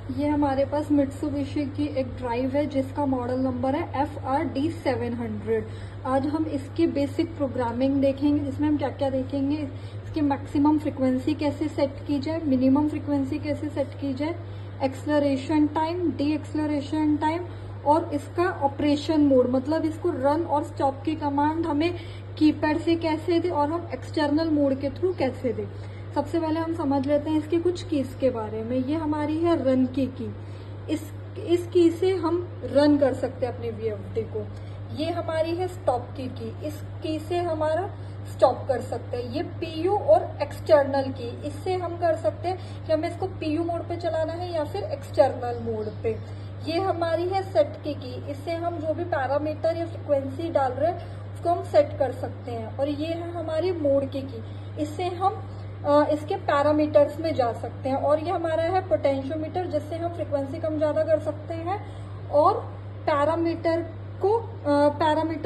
ये हमारे पास मित्सुबिशी की एक ड्राइव है जिसका मॉडल नंबर है FRD700। आज हम इसकी बेसिक प्रोग्रामिंग देखेंगे, जिसमें हम क्या क्या देखेंगे। इसकी मैक्सिमम फ्रीक्वेंसी कैसे सेट की जाए, मिनिमम फ्रीक्वेंसी कैसे सेट की जाए, acceleration time, D acceleration time, और इसका ऑपरेशन मोड, मतलब इसको रन और स्टॉप की कमांड हमें कीपैड से कैसे दे और हम एक्सटर्नल मोड के थ्रू कैसे दे। सबसे पहले हम समझ लेते हैं इसकी कुछ कीज के बारे में। ये हमारी है रन की इस की से हम रन कर सकते हैं अपनी VFD को। ये हमारी है स्टॉप की इस की से हमारा स्टॉप कर सकते हैं। ये PU और एक्सटर्नल की, इससे हम कर सकते हैं कि हमें इसको PU मोड पे चलाना है या फिर एक्सटर्नल मोड पे। ये हमारी है सेट की इससे हम जो भी पैरामीटर या फ्रिक्वेंसी डाल रहे हैं उसको हम सेट कर सकते हैं। और ये है हमारी मोड की इससे हम इसके पैरामीटर्स में जा सकते हैं। और ये हमारा है पोटेंशियोमीटर, जिससे हम फ्रीक्वेंसी कम ज्यादा कर सकते हैं और पैरामीटर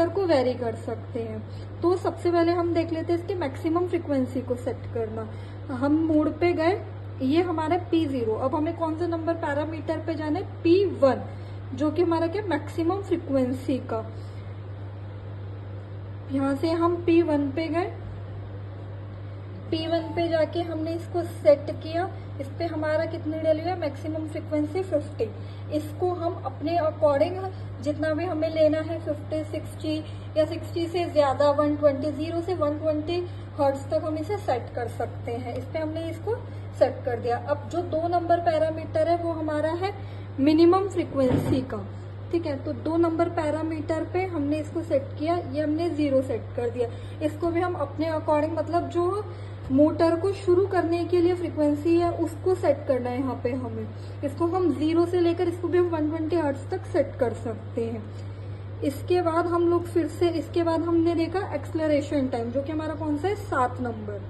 को वेरी कर सकते हैं। तो सबसे पहले हम देख लेते हैं इसकी मैक्सिमम फ्रीक्वेंसी को सेट करना। हम मोड पे गए, ये हमारा P0। अब हमें कौन सा नंबर पैरामीटर पे जाना है, P1, जो कि हमारा क्या मैक्सिमम फ्रीक्वेंसी का। यहां से हम P1 पे गए, P1 पे जाके हमने इसको सेट किया। इस पे हमारा कितनी डली है, मैक्सिमम फ्रीक्वेंसी 50। इसको हम अपने अकॉर्डिंग जितना भी हमें लेना है, 50, 60 या 60 से ज्यादा 120, 0 से 120 हर्ट्ज तक हम इसे सेट कर सकते हैं। इस पे हमने इसको सेट कर दिया। अब जो 2 नंबर पैरामीटर है वो हमारा है मिनिमम फ्रीक्वेंसी का, ठीक है। तो 2 नंबर पैरामीटर पे हमने इसको सेट किया, ये हमने 0 सेट कर दिया। इसको भी हम अपने अकॉर्डिंग, मतलब जो मोटर को शुरू करने के लिए फ्रीक्वेंसी है उसको सेट करना है। यहाँ पे हमें इसको हम 0 से लेकर इसको भी हम 120 हर्ट्ज तक सेट कर सकते हैं। इसके बाद हम लोग फिर से, इसके बाद हमने देखा एक्सलरेशन टाइम, जो कि हमारा कौन सा है, 7 नंबर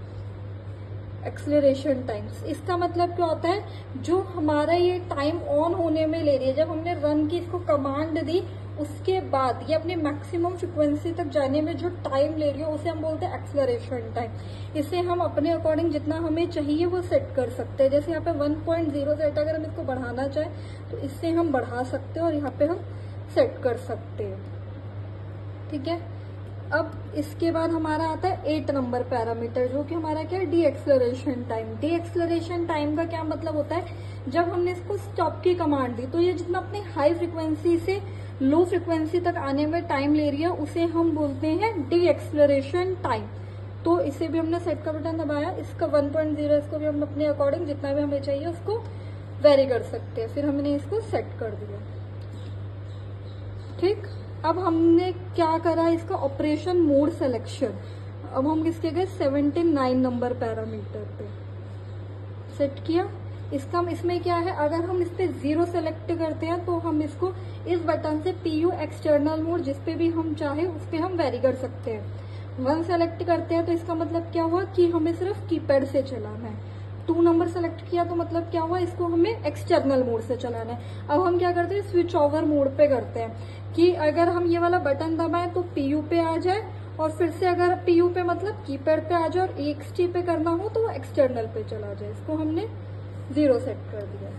एक्सलरेशन टाइम। इसका मतलब क्या होता है, जो हमारा ये टाइम ऑन होने में ले रही है, जब हमने रन की इसको कमांड दी उसके बाद ये अपनी मैक्सिमम फ्रीक्वेंसी तक जाने में जो टाइम ले रही है उसे हम बोलते हैं एक्सलरेशन टाइम। इसे हम अपने अकॉर्डिंग जितना हमें चाहिए वो सेट कर सकते हैं। जैसे यहाँ पे 1.0 सेट, अगर हम इसको बढ़ाना चाहें तो इससे हम बढ़ा सकते हैं और यहाँ पे हम सेट कर सकते हैं, ठीक है। अब इसके बाद हमारा आता है 8 नंबर पैरामीटर, जो कि हमारा क्या है, D acceleration time. D acceleration time का क्या मतलब होता है, जब हमने इसको स्टॉप की कमांड दी तो ये जितना अपनी हाई फ्रीक्वेंसी से लो फ्रीक्वेंसी तक आने में टाइम ले रही है उसे हम बोलते हैं डी एक्सलरेशन टाइम। तो इसे भी हमने सेट का बटन दबाया, इसका 1.0, इसको भी हम अपने अकॉर्डिंग जितना भी हमें चाहिए उसको वेरी कर सकते हैं। फिर हमने इसको सेट कर दिया, ठीक। अब हमने क्या करा, इसका ऑपरेशन मोड सिलेक्शन। अब हम किसके गए, 79 नंबर पैरामीटर पे सेट किया। इसमें क्या है, अगर हम इस पे 0 सेलेक्ट करते हैं तो हम इसको इस बटन से PU एक्सटर्नल मोड, जिस पे भी हम चाहे उस पे हम वेरी कर सकते हैं। 1 सेलेक्ट करते हैं तो इसका मतलब क्या हुआ कि हमें सिर्फ कीपैड से चलाना है। 2 नंबर सेलेक्ट किया तो मतलब क्या हुआ, इसको हमें एक्सटर्नल मोड से चलाना है। अब हम क्या करते हैं, स्विच ओवर मोड पे करते हैं कि अगर हम ये वाला बटन दबाएं तो PU पे आ जाए, और फिर से अगर PU पे मतलब कीपैड पे आ जाए और EXT पे करना हो तो वो एक्सटर्नल पे चला जाए। इसको हमने 0 सेट कर दिया।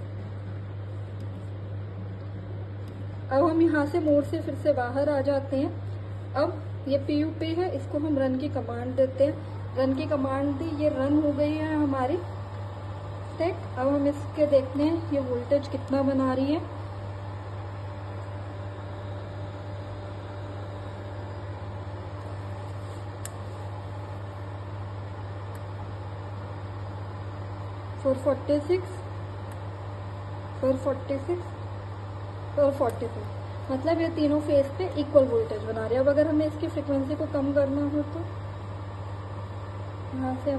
अब हम यहाँ से मोड से फिर से बाहर आ जाते हैं। अब ये PU पे है, इसको हम रन की कमांड देते हैं। रन की कमांड दी, ये रन हो गई है हमारी, ठीक। अब हम इसके देखते हैं ये वोल्टेज कितना बना रही है। और 45, मतलब ये तीनों फेज पे इक्वल वोल्टेज बना रही है। अब अगर हमें इसकी फ्रीक्वेंसी को कम करना हो तो यहाँ से